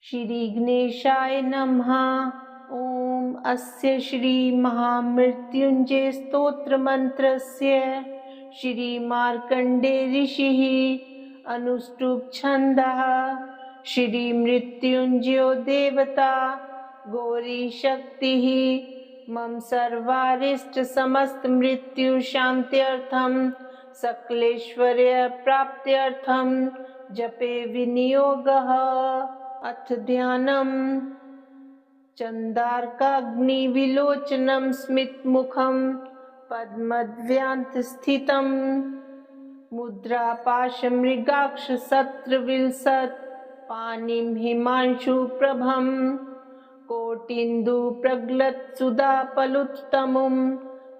श्री गणेशाय नमः। ओम अस्य श्री महामृत्युंजय स्तोत्र मंत्रस्य श्री मार्कंडे ऋषिः अनुष्टुप् छन्दः। श्री मृत्युंजयो देवता गौरी शक्तिः मम सर्वारिष्ट समस्त मृत्यु शांत्यर्थम सकलेश्वर्य प्राप्त्यर्थम जपे विनियोगः। अथ ध्यानम्। चंदार्काग्निविलोचनं स्मितमुखं पद्मद्व्यान्तस्थितं मुद्रापाशमृगाक्षशस्त्रविलसत् पाणिं हिमांशुप्रभं कोटीन्दुप्रगलत्सुधापलुत्तमुं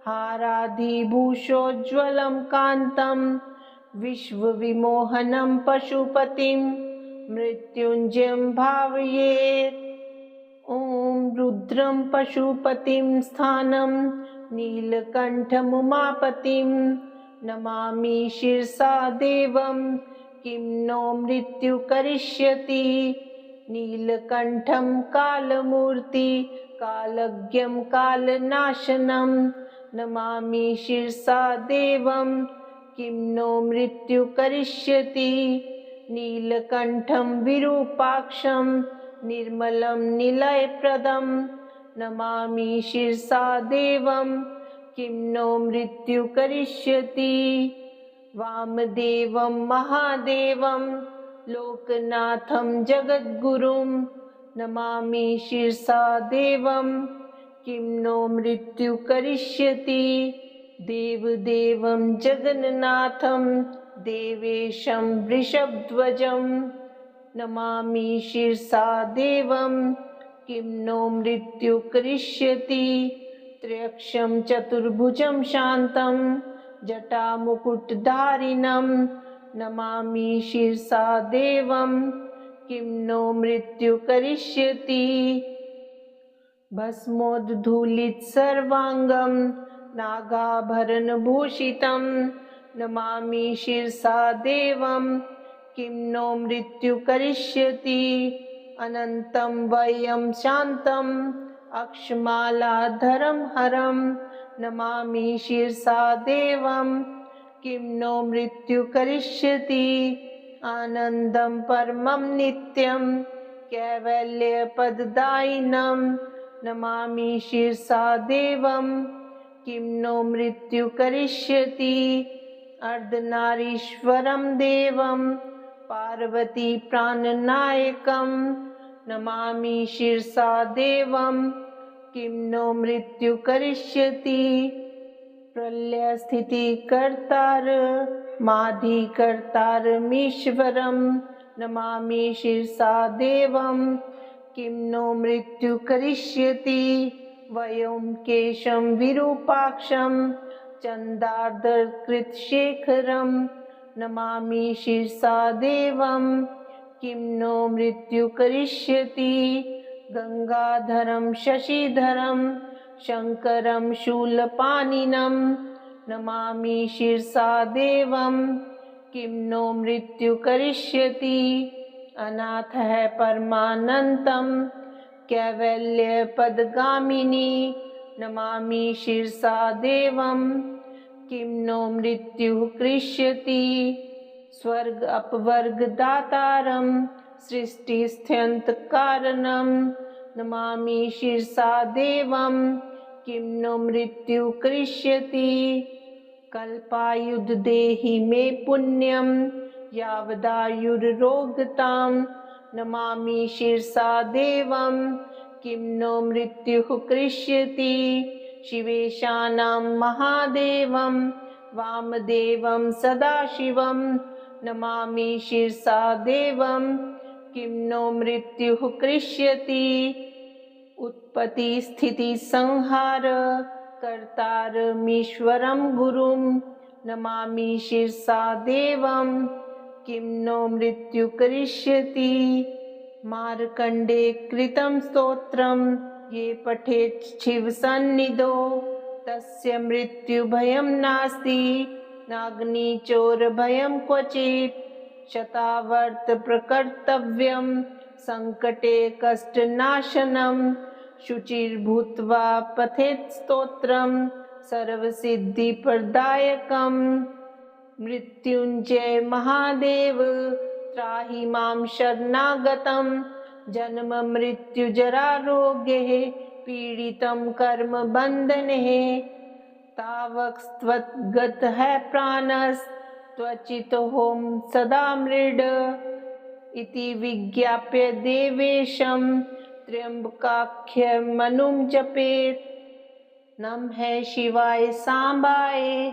हाराधिभूषोज्ज्वलं कान्तं विश्वविमोहनं पशुपतिं मृत्युंजयं भावयेत्। ॐ रुद्रं पशुपतिं स्थानं नीलकण्ठमुमापतिं नमामि शिरसा देवं किं नो मृत्यु करिष्यति। नीलकण्ठं कालमूर्ति कालज्ञं कालनाशनं नमामि शिरसा देवं किं नो मृत्यु करिष्यति। नीलकण्ठं विरूपाक्षं निर्मलं निलयप्रदं नमामि शिरसा देवं किं नो मृत्यु करिष्यति। वामदेवं महादेवं लोकनाथं जगद्गुरुं नमामि शिरसा देवं किं नो मृत्यु करिष्यति। देवदेवं जगन्नाथं देवेशं वृषभध्वजं नमामि शिरसा देवं किं नो मृत्यु करिष्यति। त्र्यक्षं चतुर्भुजं शान्तं जटामुकुटधारिणं नमामि शिरसा देवं किं नो मृत्यु करिष्यति। भस्मोद्धूलितसर्वाङ्गं नागाभरणभूषितं नमामि शिरसा देवं किं नो मृत्यु करिष्यति। अनन्तं वयं शान्तम् अक्षमालाधरं हरं नमामि शिरसा देवं किं नो मृत्यु करिष्यति। आनन्दं परमं नित्यं कैवल्यपददायिनं नमामि शिरसा देवं किं नो मृत्यु करिष्यति। अर्धनारीश्वरं देवं पार्वती प्राणनायकं नमामि शिरसा देवं किं नो मृत्यु करिष्यति। प्रलयस्थितिकर्तार माधिकर्तारमीश्वरं नमामि शिरसा देवं किं नो मृत्यु करिष्यति। व्योमकेशं विरूपाक्षं चन्दार्धकृतशेखरं नमामि शिरसा देवं किं नो मृत्यु करिष्यति। गंगाधरं शशिधरं शंकरं शूलपाणिनं नमामि शिरसा देवं किं नो मृत्यु करिष्यति। अनाथः परमानन्तं कैवल्यपदगामिनी नमामि शिरसा देवं किं नो मृत्यु करिष्यति। स्वर्ग अपवर्ग दातारं सृष्टिस्थित्यन्तकारणं नमामि शिरसा देवं किं नो मृत्यु करिष्यति। कल्पायुध देहि मे पुण्यं यावदायुर्रोगतां नमामि शिरसा देवं किं नो मृत्यु करिष्यति। शिवेशानां महादेवं वामदेवं सदाशिवं नमामि शिरसा देवं किं नो मृत्यु करिष्यति। उत्पत्ति स्थिति संहार कर्तारमीश्वरं गुरुं नमामि शिरसा देवं किं नो मृत्यु करिष्यति। मार्कण्डे कृतं स्तोत्रं ये पठेत् शिवसन्निधौ तस्य मृत्युभयं नास्ति नाग्निचोरभयं क्वचित्। शतावर्त प्रकर्तव्यं संकटे कष्टनाशनं शुचिर्भूत्वा पठेत् स्तोत्रं सर्वसिद्धिप्रदायकम्। मृत्युञ्जय महादेव त्राहि मां शरणागतं जन्म मृत्यु जरारोग्यैः पीडितं कर्म बन्धनैः तावक्स्त्वद्गतः प्राणस्त्वचितोऽहं सदा मृड इति विज्ञाप्य देवेशं त्र्यम्बकाख्यमनुं जपेत्। नमः शिवाय सांबाय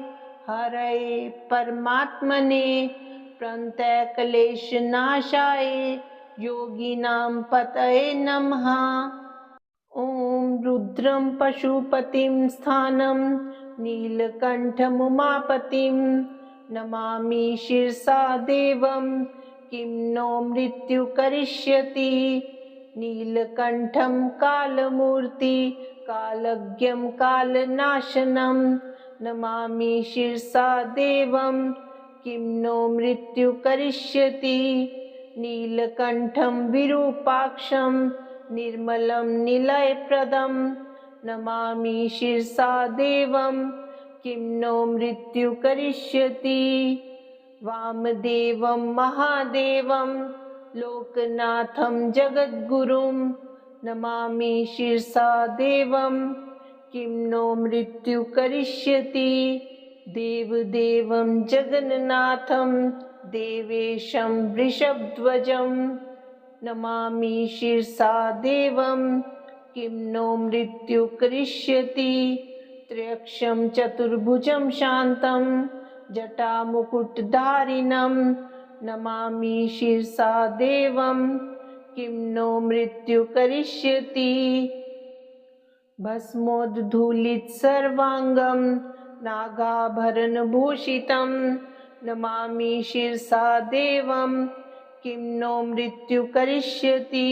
हरये परमात्मने प्रणतक्लेशनाशाय योगिनां पतये नमः। ॐ रुद्रं पशुपतिं स्थानं नीलकण्ठमुमापतिं नमामि शिरसा देवं किं नो मृत्यु करिष्यति। नीलकण्ठं कालमूर्ति कालज्ञं कालनाशनं नमामि शिरसा देवं किं नो मृत्यु करिष्यति। नीलकण्ठं विरूपाक्षं निर्मलं निलयप्रदं नमामि शिरसा देवं किं नो मृत्यु करिष्यति। वामदेवं महादेवं लोकनाथं जगद्गुरुं नमामि शिरसा देवं किं नो मृत्यु करिष्यति। देवदेवं जगन्नाथं देवेशं वृषभध्वजं नमामि शिरसा देवं किं नो मृत्यु करिष्यति। त्र्यक्षं चतुर्भुजं शान्तं जटामुकुटधारिणं नमामि शिरसा देवं किं नो मृत्यु करिष्यति। भस्मोद्धूलितसर्वाङ्गं नागाभरणभूषितं नमामि शिरसा देवं किं नो मृत्यु करिष्यति।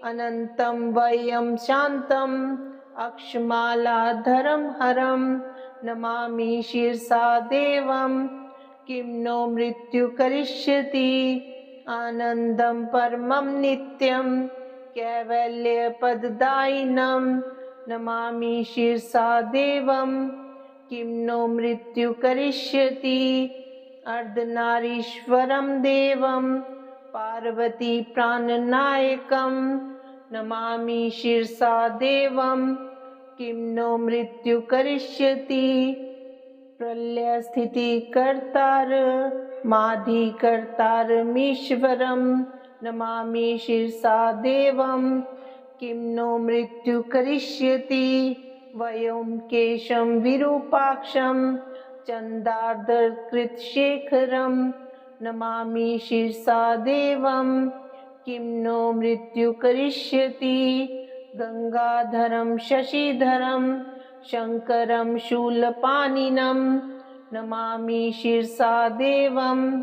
अनन्तं वयं शान्तम् अक्षमालाधरं हरं नमामि शिरसा देवं किं नो मृत्यु करिष्यति। आनन्दं परमं नित्यं कैवल्यपददायिनं नमामि शिरसा देवं किं नो मृत्यु करिष्यति। अर्धनारीश्वरं देवं पार्वती प्राणनायकं नमामि शिरसा देवं किं नो मृत्यु करिष्यति। प्रलयस्थितिकर्तार माधिकर्तारमीश्वरं नमामि शिरसा देवं किं नो मृत्यु करिष्यति। व्योमकेशं विरूपाक्षं चन्दार्धकृतशेखरं नमामि शिरसा देवं किं नो मृत्यु करिष्यति। गंगाधरं शशिधरं शंकरं शूलपाणिनं नमामि शिरसा देवं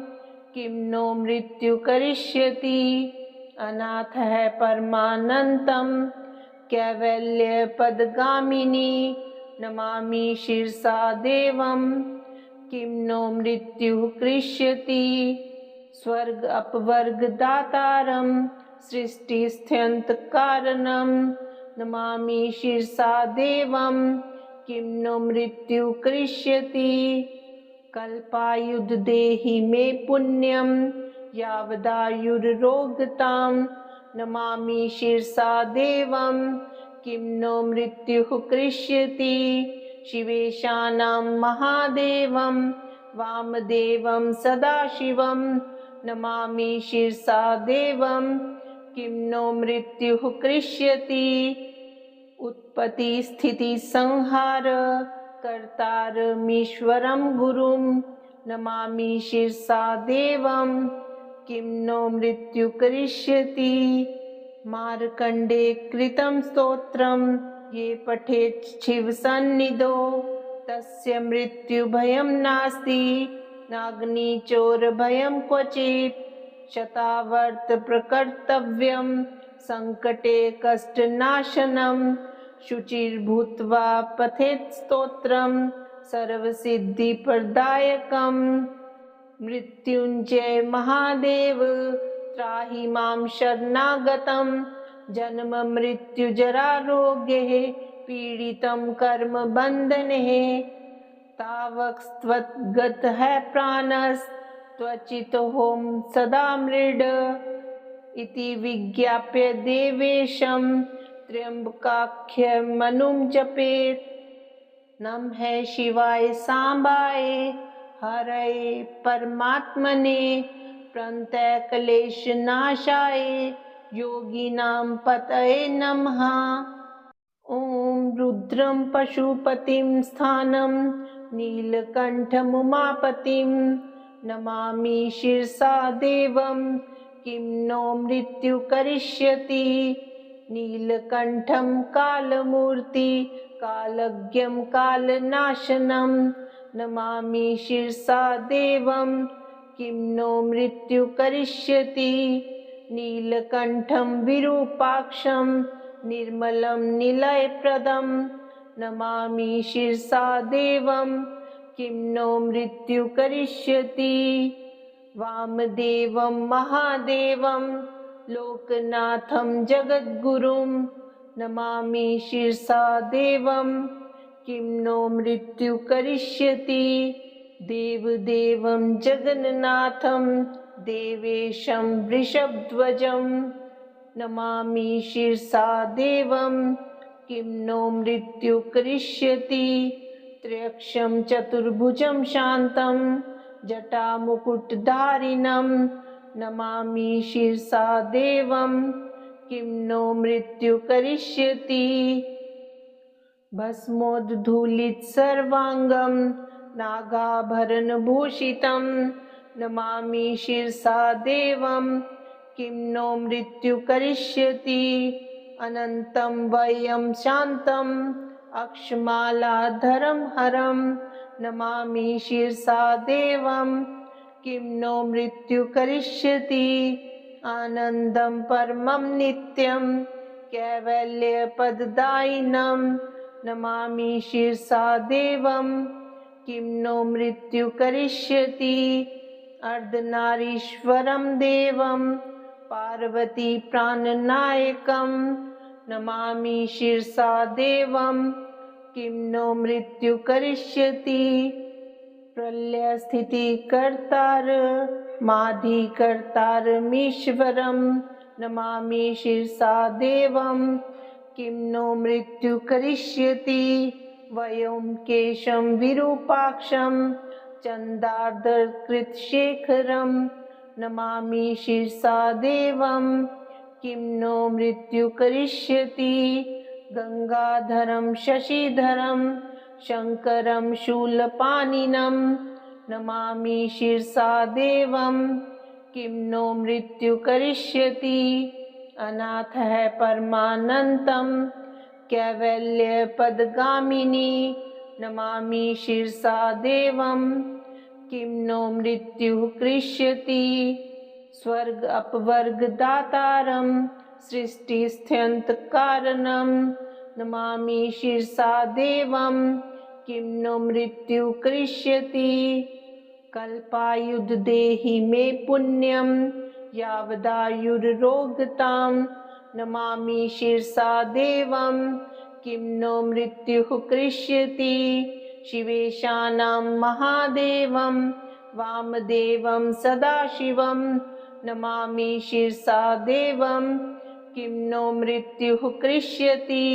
किं नो मृत्यु करिष्यति। अनाथः परमानन्तं कैवल्यपदगामिनी नमामि शिरसा देवं किं नो मृत्यु करिष्यति। स्वर्ग अपवर्ग दातारं सृष्टिस्थित्यन्तकारणं नमामि शिरसा देवं किं नो मृत्यु करिष्यति। कल्पायुध देहि मे पुण्यं यावदायुर्रोगतां नमामि शिरसा देवं किं नो मृत्यु करिष्यति। शिवेशानां महादेवं वामदेवं सदाशिवं नमामि शिरसा देवं किं नो मृत्यु करिष्यति। उत्पत्ति स्थिति संहार कर्तारमीश्वरं गुरुं नमामि शिरसा देवं किं नो मृत्यु करिष्यति। मार्कण्डे कृतं स्तोत्रं ये पठेत् शिवसन्निधौ तस्य मृत्युभयं नास्ति नाग्निचोरभयं क्वचित्। शतावर्त प्रकर्तव्यं संकटे कष्टनाशनं शुचिर्भूत्वा पठेत् स्तोत्रं सर्वसिद्धिप्रदायकम्। मृत्युञ्जय महादेव त्राहि मां शरणागतं जन्म मृत्यु जरा रोगैः पीडितं कर्म बन्धनैः तावक्स्त्वद्गतः प्राणस्त्वचितोऽहं सदा मृड इति विज्ञाप्य देवेशं त्र्यम्बकाख्यमनुं जपेत् नमः शिवाय सांबाय हरये परमात्मने प्रणतक्लेशनाशाय योगिनां पतये नमः। ॐ रुद्रं पशुपतिं स्थानं नीलकण्ठमुमापतिं नमामि शिरसा देवं किं नो मृत्यु करिष्यति नीलकण्ठं कालमूर्ति कालज्ञं कालनाशनं नमामि शिरसा देवं किं नो मृत्यु करिष्यति नीलकण्ठं विरूपाक्षं निर्मलं निलयप्रदं नमामि शिरसा देवं किं नो मृत्यु करिष्यति वामदेवं महादेवं लोकनाथं जगद्गुरुं नमामि शिरसा देवं किं नो मृत्यु करिष्यति देवदेवं जगन्नाथं देवेशं वृषभध्वजं नमामि शिरसा देवं किं नो मृत्यु करिष्यति त्र्यक्षं चतुर्भुजं शान्तं जटामुकुटधारिणं नमामि शिरसा देवं किं नो मृत्यु करिष्यति भस्मोद्धूलितसर्वाङ्गं नागाभरणभूषितं नमामि शिरसा देवं किं नो मृत्यु करिष्यति अनन्तं वयं शान्तम् अक्षमालाधरं हरं नमामि शिरसा देवं किं नो मृत्यु करिष्यति आनन्दं परमं नित्यं कैवल्यपददायिनं नमामि शिरसा देवं किं नो मृत्यु करिष्यति अर्धनारीश्वरं देवं पार्वती प्राणनायकं नमामि शिरसा देवं किं नो मृत्यु करिष्यति प्रलयस्थितिकर्तार माधिकर्तारमीश्वरं नमामि शिरसा देवं किं नो मृत्यु करिष्यति व्योमकेशं विरूपाक्षं चन्दार्धकृतशेखरं नमामि शिरसा देवं किं नो मृत्यु करिष्यति गंगाधरं शशिधरं शंकरं शूलपाणिनं नमामि शिरसा देवं किं नो मृत्यु करिष्यति अनाथः परमानन्तं कैवल्यपदगामिनी नमामि शिरसा देवं किं नो मृत्यु करिष्यति स्वर्ग अपवर्ग दातारं सृष्टिस्थित्यन्तकारणं नमामि शिरसा देवं किं नो मृत्यु करिष्यति कल्पायुध देहि मे पुण्यं यावदायुर्रोगतां नमामि शिरसा देवं किं नो मृत्यु करिष्यति शिवेशानां महादेवं वामदेवं सदाशिवं नमामि शिरसा देवं किं नो मृत्यु करिष्यति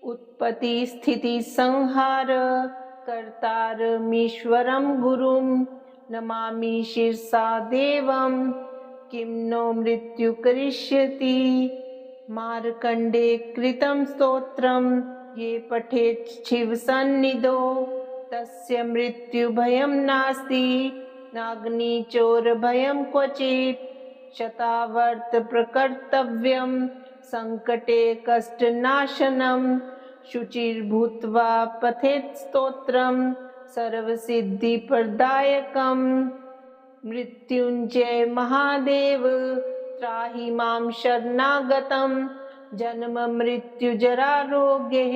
उत्पत्ति स्थिति संहार कर्तारमीश्वरं गुरुं नमामि शिरसा देवं किं नो मृत्यु करिष्यति मार्कण्डे कृतं स्तोत्रं ये पठेत् शिवसन्निधौ तस्य मृत्युभयं नास्ति नाग्निचोरभयं क्वचित् शतावर्त प्रकर्तव्यं संकटे कष्टनाशनं शुचिर्भूत्वा पठेत् स्तोत्रं सर्वसिद्धिप्रदायकं मृत्युञ्जय महादेव त्राहि मां शरणागतं जन्म मृत्यु जरा रोगैः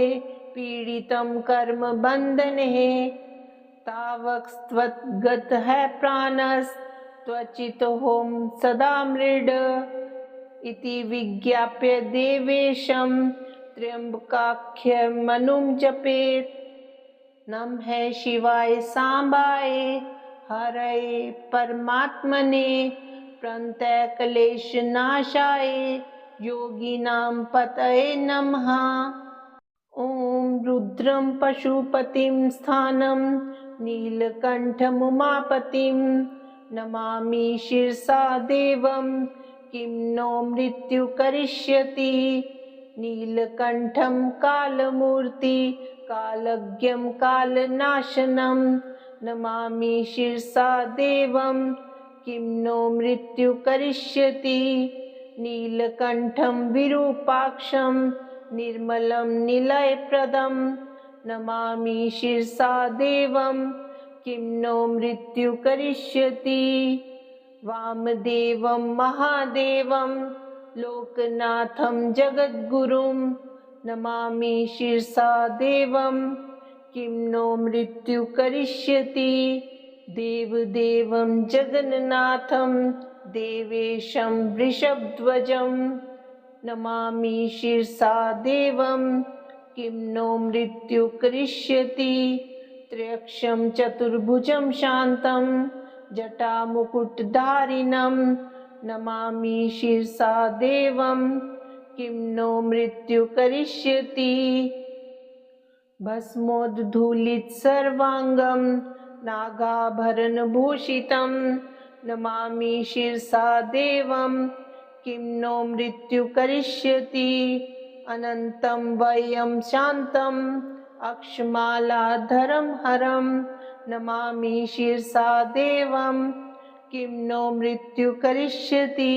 पीडितं कर्म बन्धनैः तावक्स्त्वद्गतः प्राणस् त्वचितोऽहं सदा मृड इति विज्ञाप्य देवेशं त्र्यम्बकाख्यमनुं जपेत्। नमः शिवाय सांबाय हरये परमात्मने प्रणतक्लेशनाशाय योगिनां पतये नमः। ॐ रुद्रं पशुपतिं स्थानं नीलकण्ठमुमापतिं नमामि शिरसा देवं किं नो मृत्यु करिष्यति। नीलकण्ठं कालमूर्ति कालज्ञं कालनाशनं नमामि शिरसा देवं किं नो मृत्यु करिष्यति। नीलकण्ठं विरूपाक्षं निर्मलं निलयप्रदं नमामि शिरसा देवं किं नो मृत्यु करिष्यति। वामदेवं महादेवं लोकनाथं जगद्गुरुं नमामि शिरसा देवं किं नो मृत्यु करिष्यति। देवदेवं जगन्नाथं देवेशं वृषभध्वजं नमामि शिरसा देवं किं नो मृत्यु करिष्यति। त्र्यक्षं चतुर्भुजं शान्तं जटामुकुटधारिणं नमामि शिरसा देवं किं नो मृत्यु करिष्यति। भस्मोद्धूलितसर्वाङ्गं नागाभरणभूषितं नमामि शिरसा देवं किं नो मृत्यु करिष्यति। अनन्तं वयं शान्तम् अक्षमालाधरं हरं नमामि शिरसा देवं किं नो मृत्यु करिष्यति।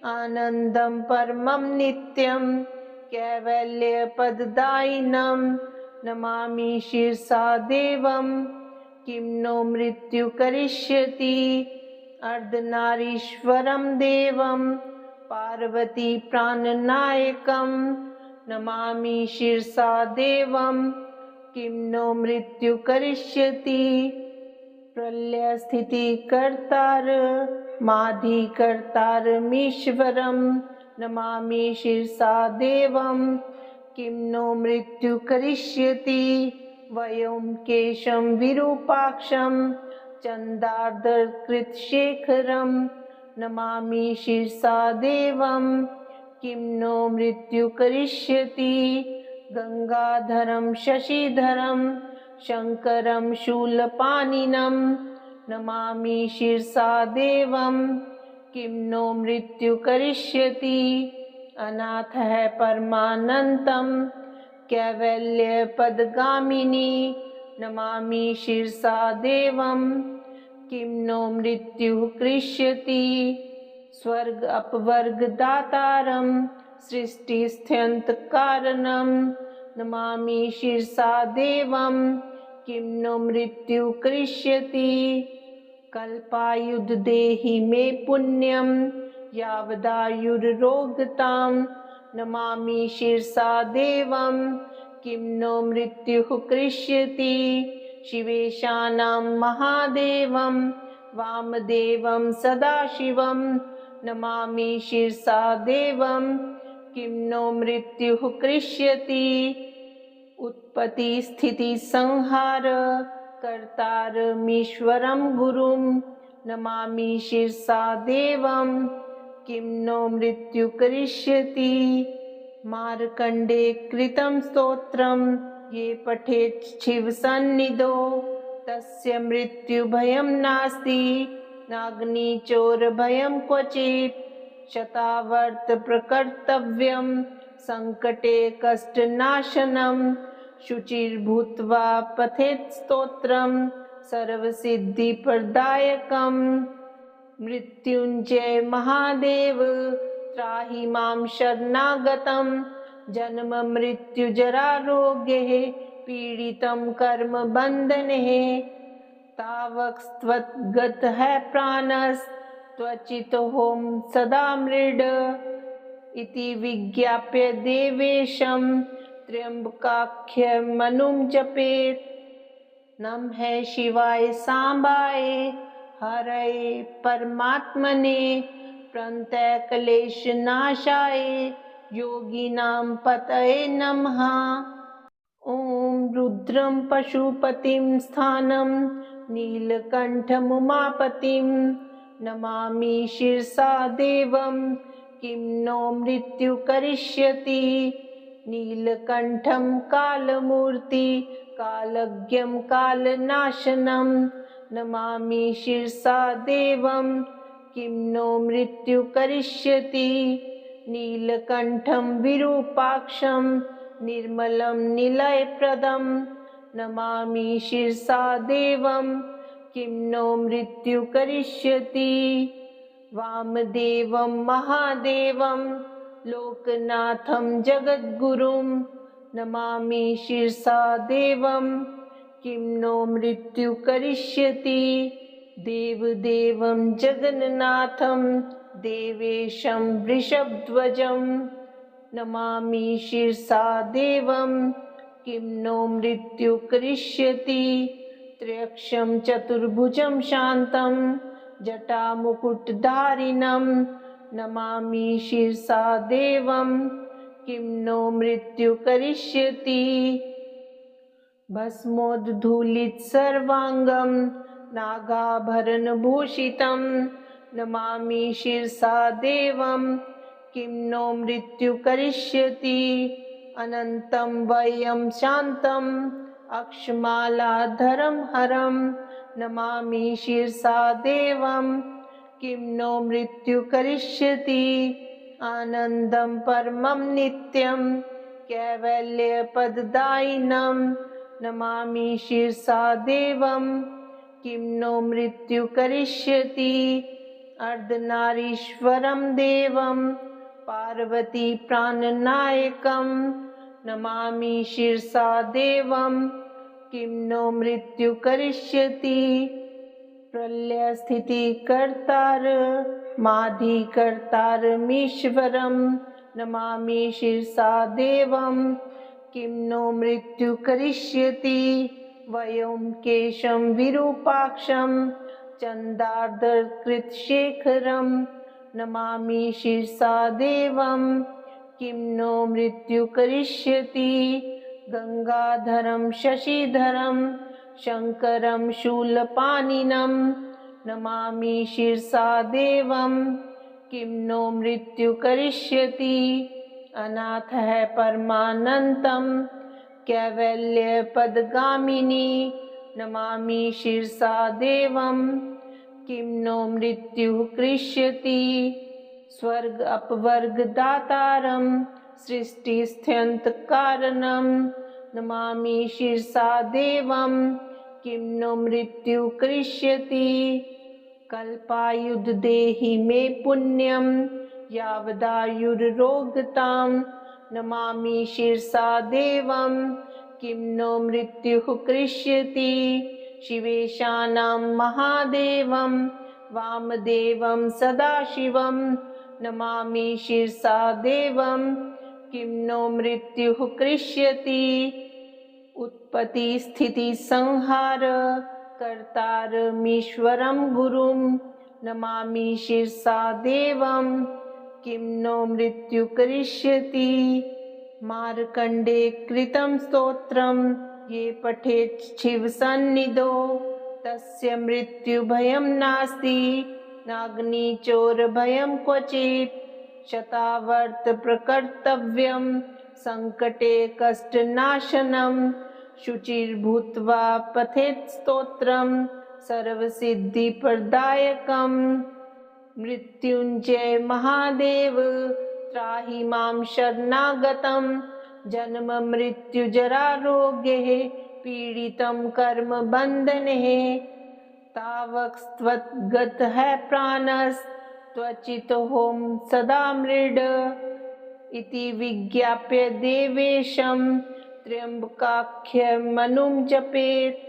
आनन्दं परमं नित्यं कैवल्यपददायिनं नमामि शिरसा देवं किं नो मृत्यु करिष्यति। अर्धनारीश्वरं देवं पार्वती प्राणनायकं नमामि शिरसा देवं किं नो मृत्यु करिष्यति। प्रलयस्थितिकर्तार माधिकर्तारमीश्वरं नमामि शिरसा देवं किं नो मृत्यु करिष्यति। व्योमकेशं विरूपाक्षं चन्दार्धकृतशेखरं नमामि शिरसा देवं किं नो मृत्यु करिष्यति। गंगाधरं शशिधरं शंकरं शूलपाणिनं नमामि शिरसा देवं किं नो मृत्यु करिष्यति। अनाथः परमानन्तं कैवल्यपदगामिनी नमामि शिरसा देवं किं नो मृत्यु करिष्यति। स्वर्ग अपवर्ग दातारं सृष्टिस्थित्यन्तकारणं नमामि शिरसा देवं किं नो मृत्यु करिष्यति। कल्पायुध देहि मे पुण्यं यावदायुर्रोगतां नमामि शिरसा देवं किं नो मृत्यु करिष्यति। शिवेशानां महादेवं वामदेवं सदाशिवं नमामि शिरसा देवं किं नो मृत्यु करिष्यति। उत्पत्ति स्थिति संहार कर्तारमीश्वरं गुरुं नमामि शिरसा देवं किं नो मृत्यु करिष्यति। मार्कण्डे कृतं स्तोत्रं ये पठेत् शिवसन्निधौ तस्य मृत्युभयं नास्ति नाग्निचोरभयं क्वचित्। शतावर्त प्रकर्तव्यं संकटे कष्टनाशनं शुचिर्भूत्वा पठेत् स्तोत्रं सर्वसिद्धिप्रदायकम्। मृत्युञ्जय महादेव त्राहि मां शरणागतं जन्म मृत्यु जरारोग्यैः पीडितं कर्म बन्धनैः। तावक्स्त्वद्गतः प्राणस्त्वचितोऽहं सदा मृड इति विज्ञाप्य देवेशं त्र्यम्बकाख्यमनुं जपेत्। नमः शिवाय सांबाय हरये परमात्मने प्रणतक्लेशनाशाय योगिनां पतये नमः। ॐ रुद्रं पशुपतिं स्थानं नीलकण्ठमुमापतिं नमामि शिरसा देवं किं नो मृत्यु करिष्यति। नीलकण्ठं कालमूर्ति कालज्ञं कालनाशनं नमामि शिरसा देवं किं नो मृत्यु करिष्यति। नीलकण्ठं विरूपाक्षं निर्मलं निलयप्रदं नमामि शिरसा देवं किं नो मृत्यु करिष्यति। वामदेवं महादेवं लोकनाथं जगद्गुरुं नमामि शिरसा देवं किं नो मृत्यु करिष्यति। देवदेवं जगन्नाथं देवेशं वृषभध्वजं नमामि शिरसा देवं किं नो मृत्यु करिष्यति। त्र्यक्षं चतुर्भुजं शान्तं जटामुकुटधारिणं नमामि शिरसा देवं किं नो मृत्यु करिष्यति। भस्मोद्धूलितसर्वाङ्गं नागाभरणभूषितं नमामि शिरसा देवं किं नो मृत्यु करिष्यति। अनन्तं वयं शान्तम् अक्षमालाधरं हरं नमामि शिरसा देवं किं नो मृत्यु करिष्यति। आनन्दं परमं नित्यं कैवल्यपददायिनं नमामि शिरसा देवं किं नो मृत्यु करिष्यति। अर्धनारीश्वरं देवं पार्वती प्राणनायकं नमामि शिरसा देवं किं नो मृत्यु करिष्यति। प्रलयस्थितिकर्तार माधिकर्तारमीश्वरं नमामि शिरसा देवं किं नो मृत्यु करिष्यति। व्योमकेशं विरूपाक्षं चन्दार्धकृतशेखरं नमामि शिरसा देवं किं नो मृत्यु करिष्यति। गंगाधरं शशिधरं शंकरं शूलपाणिनं नमामि शिरसा देवं किं नो मृत्यु करिष्यति। अनाथः परमानन्तं कैवल्यपदगामिनी नमामि शिरसा देवं किं नो मृत्यु करिष्यति। स्वर्ग अपवर्ग दातारं सृष्टिस्थित्यन्तकारणं नमामि शिरसा देवं किं नो मृत्यु करिष्यति। कल्पायुध देहि मे पुण्यं यावदायुर्रोगतां नमामि शिरसा देवं किं नो मृत्यु करिष्यति। शिवेशानां महादेवं वामदेवं सदाशिवं नमामि शिरसा देवं किं नो मृत्यु करिष्यति। उत्पत्ति स्थिति संहार कर्तारमीश्वरं गुरुं नमामि शिरसा देवं किं नो मृत्यु करिष्यति। मार्कण्डे कृतं स्तोत्रं ये पठेत् शिवसन्निधौ तस्य मृत्युभयं नास्ति नाग्निचोरभयं क्वचित्। शतावर्त प्रकर्तव्यं संकटे कष्टनाशनं शुचिर्भूत्वा पठेत् स्तोत्रं सर्वसिद्धिप्रदायकं। मृत्युञ्जय महादेव त्राहि मां शरणागतं जन्म मृत्यु जरारोग्ये पीडितं कर्म बन्धने। तावत्त्वद्गतः प्राणस्त्वचितोऽहं सदा मृड इति विज्ञाप्य देवेशं त्र्यम्बकाख्यमनुं जपेत्।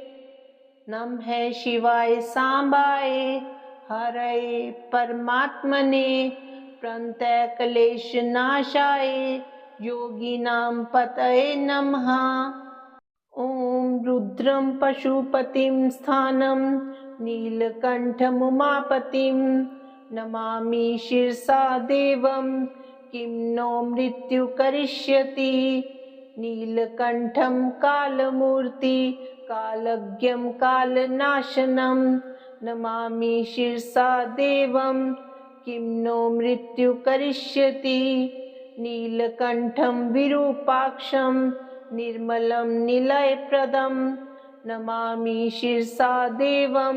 नमः शिवाय सांबाय हरये परमात्मने प्रणतक्लेशनाशाय योगिनां पतये नमः। ॐ रुद्रं पशुपतिं स्थानं नीलकण्ठमुमापतिं नमामि शिरसा देवं किं नो मृत्यु करिष्यति नीलकण्ठं कालमूर्ति कालज्ञं कालनाशनं नमामि शिरसा देवं किं नो मृत्यु करिष्यति नीलकण्ठं विरूपाक्षं निर्मलं निलयप्रदं नमामि शिरसा देवं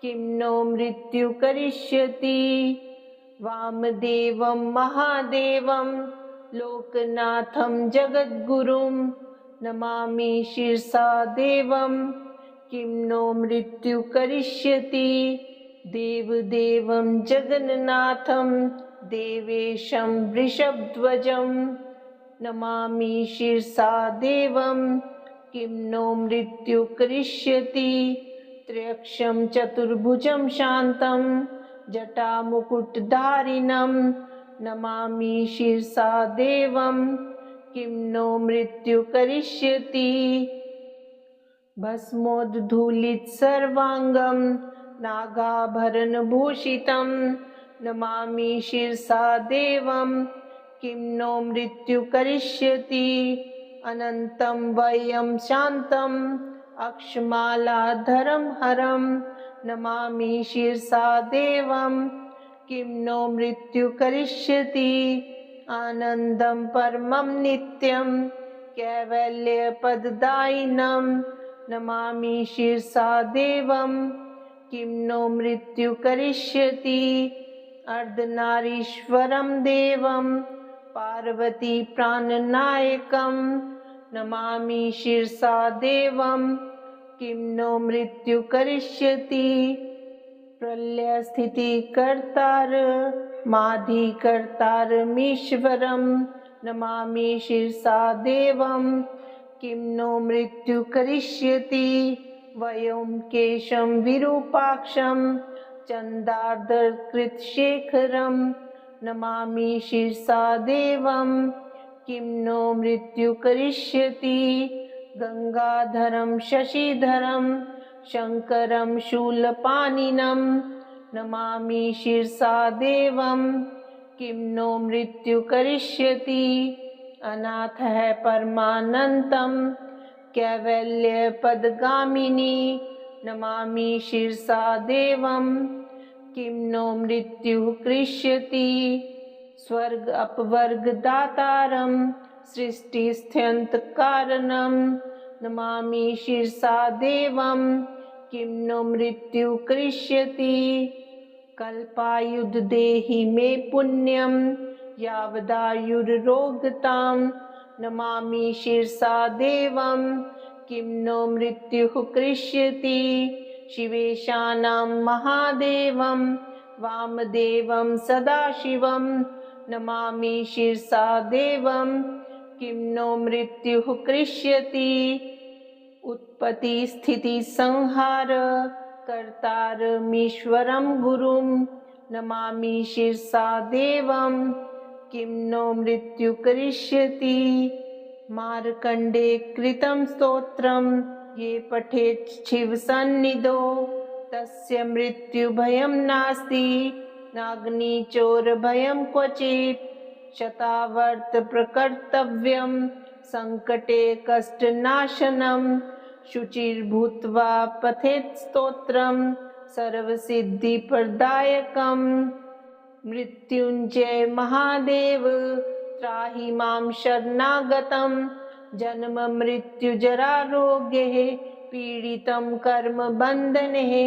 किं नो मृत्यु करिष्यति वामदेवं महादेवं लोकनाथं जगद्गुरुं नमामि शिरसा देवं किं नो मृत्यु करिष्यति देवदेवं जगन्नाथं देवेशं वृषभध्वजं नमामि शिरसा देवं किं नो मृत्यु करिष्यति त्र्यक्षं चतुर्भुजं शान्तं जटामुकुटधारिणं नमामि शिरसा देवं किं नो मृत्यु करिष्यति भस्मोद्धूलितसर्वाङ्गं नागाभरणभूषितं नमामि शिरसा देवं किं नो मृत्यु करिष्यति अनन्तं वयं शान्तम् अक्षमालाधरं हरं नमामि शिरसा देवं किं नो मृत्यु करिष्यति आनन्दं परमं नित्यं कैवल्यपददायिनं नमामि शिरसा देवं किं नो मृत्यु करिष्यति अर्धनारीश्वरं देवं पार्वती प्राणनायकं नमामि शिरसा देवं किं नो मृत्यु करिष्यति प्रलयस्थितिकर्तारमाधिकर्तारमीश्वरं नमामि शिरसा देवं किं नो मृत्यु करिष्यति व्योमकेशं विरूपाक्षं चन्दार्धकृतशेखरं नमामि शिरसा देवं किं नो मृत्यु करिष्यति गंगाधरं शशिधरं शंकरं शूलपाणिनं नमामि शिरसा देवं किं नो मृत्यु करिष्यति अनाथः परमानन्तं कैवल्यपदगामिनी नमामि शिरसा देवं किं नो मृत्यु करिष्यति स्वर्ग अपवर्ग दातारं सृष्टिस्थित्यन्तकारणं नमामि शिरसा देवं किं नो मृत्यु करिष्यति कल्पायुध देहि मे पुण्यं यावदायुर्रोगतां नमामि शिरसा देवं किं नो मृत्यु करिष्यति शिवेशानां महादेवं वामदेवं सदाशिवं नमामि शिरसा देवं किं नो मृत्यु करिष्यति उत्पत्ति स्थिति संहार कर्तारमीश्वरं गुरुं नमामि शिरसा देवं किं नो मृत्यु करिष्यति मार्कण्डे कृतं स्तोत्रं ये पठेत् शिवसन्निधौ तस्य मृत्युभयं नास्ति नाग्निचोरभयं क्वचित् शतावर्त प्रकर्तव्यं संकटे कष्टनाशनं शुचिर्भूत्वा पठेत् स्तोत्रं सर्वसिद्धिप्रदायकं मृत्युञ्जय महादेव त्राहि मां शरणागतं जन्म मृत्यु जरारोग्ये पीडितं कर्म बन्धने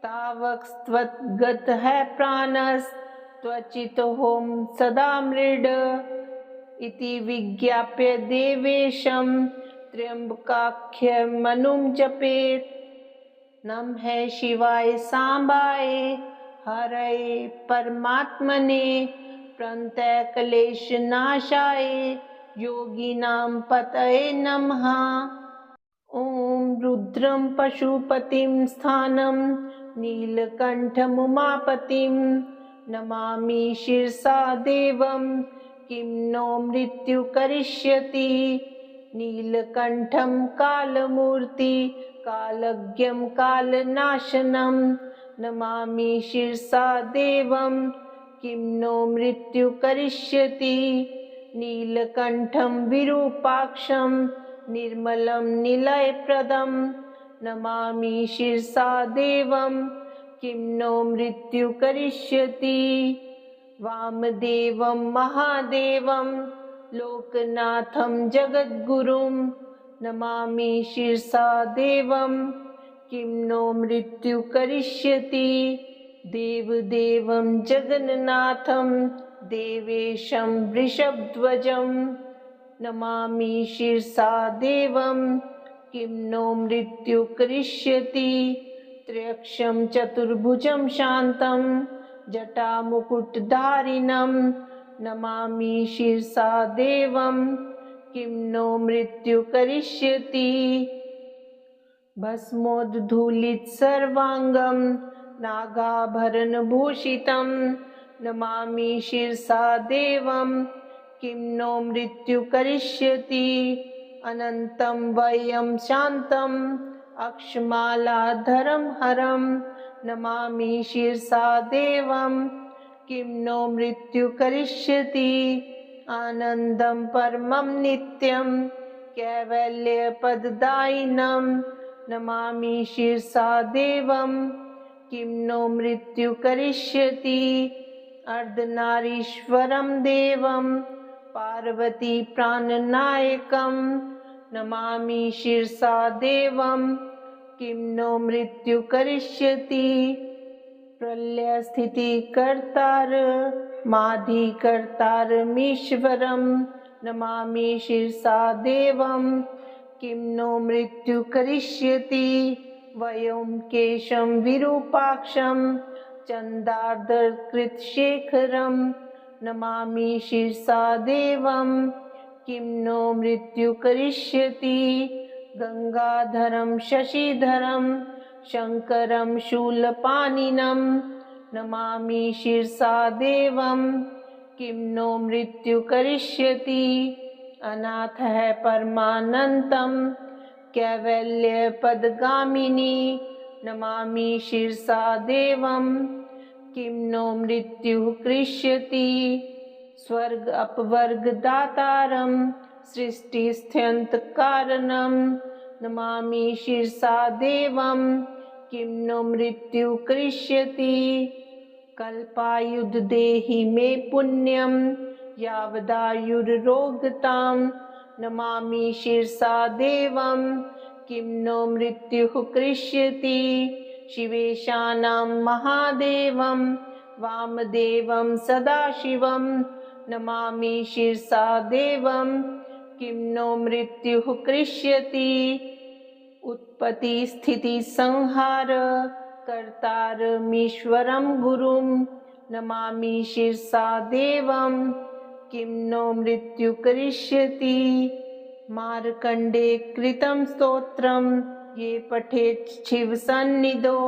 तावक्स्त्वद्गतः प्राणस्त्वचितोऽहं सदा मृड इति विज्ञाप्य देवेशं त्र्यम्बकाख्यमनुं जपेत् नमः शिवाय सांबाय हरये परमात्मने प्रणतक्लेशनाशाय योगिनां पतये नमः। ॐ रुद्रं पशुपतिं स्थानं नीलकण्ठमुमापतिं नमामि शिरसा देवं किं नो मृत्यु करिष्यति नीलकण्ठं कालमूर्ति कालज्ञं कालनाशनं नमामि शिरसा देवं किं नो मृत्यु करिष्यति नीलकण्ठं विरूपाक्षं निर्मलं निलयप्रदं नमामि शिरसा देवं किं नो मृत्यु करिष्यति वामदेवं महादेवं लोकनाथं जगद्गुरुं नमामि शिरसा देवं किं नो मृत्यु करिष्यति देवदेवं जगन्नाथं देवेशं वृषभध्वजं नमामि शिरसा देवं किं नो मृत्यु करिष्यति त्र्यक्षं चतुर्भुजं शान्तं जटामुकुटधारिणं नमामि शिरसा देवं किं नो मृत्यु करिष्यति भस्मोद्धूलितसर्वाङ्गं नागाभरणभूषितं नमामि शिरसा देवं किं नो मृत्यु करिष्यति अनन्तं वयं शान्तम् अक्षमालाधरं हरं नमामि शिरसा देवं किं नो मृत्यु करिष्यति आनन्दं परमं नित्यं कैवल्यपददायिनं नमामि शिरसा देवं किं नो मृत्यु करिष्यति अर्धनारीश्वरं देवं पार्वती प्राणनायकं नमामि शिरसा देवं किं नो मृत्यु करिष्यति प्रलयस्थितिकर्तार माधिकर्तारमीश्वरं नमामि शिरसा देवं किं नो मृत्यु करिष्यति वयोमकेशं विरूपाक्षं चन्दार्धकृतशेखरं नमामि शिरसा देवं किं नो मृत्यु करिष्यति गंगाधरं शशिधरं शंकरं शूलपाणिनं नमामि शिरसा देवं किं नो मृत्यु करिष्यति अनाथः परमानन्तं कैवल्यपदगामिनी नमामि शिरसा देवं किं नो मृत्यु करिष्यति स्वर्ग अपवर्ग दातारं सृष्टिस्थित्यन्तकारणं नमामि शिरसा देवं किं नो मृत्यु करिष्यति कल्पायुध देहि मे पुण्यं यावदायुर्रोगतां नमामि शिरसा देवं किं नो मृत्यु करिष्यति शिवेशानां महादेवं वामदेवं सदाशिवं नमामि शिरसा देवं किं नो मृत्यु करिष्यति उत्पत्ति स्थिति संहार कर्तारमीश्वरं गुरुं नमामि शिरसा देवं किं नो मृत्यु करिष्यति मार्कण्डे कृतं स्तोत्रं ये पठेत् शिवसन्निधौ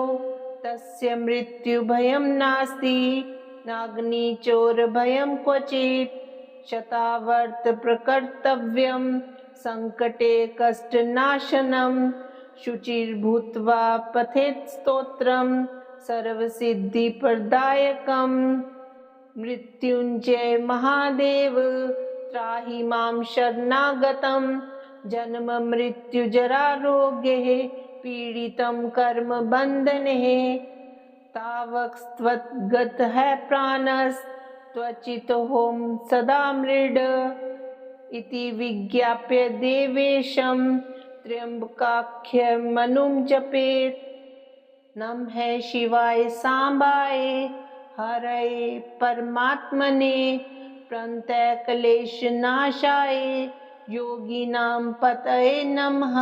तस्य मृत्युभयं नास्ति नाग्निचोरभयं क्वचित् शतावर्त प्रकर्तव्यं संकटे कष्टनाशनं शुचिर्भूत्वा पठेत् स्तोत्रं सर्वसिद्धिप्रदायकं मृत्युञ्जय महादेव त्राहि मां शरणागतं जन्म मृत्यु जरारोग्ये पीडितं कर्म बन्धने तावक्स्त्वद्गतः प्राणस्त्वचितोऽहं सदा मृड इति विज्ञाप्य देवेशं त्र्यम्बकाख्यमनुं जपेत् नमः शिवाय सांबाय हरये परमात्मने प्रणतक्लेशनाशाय योगिनां पतये नमः।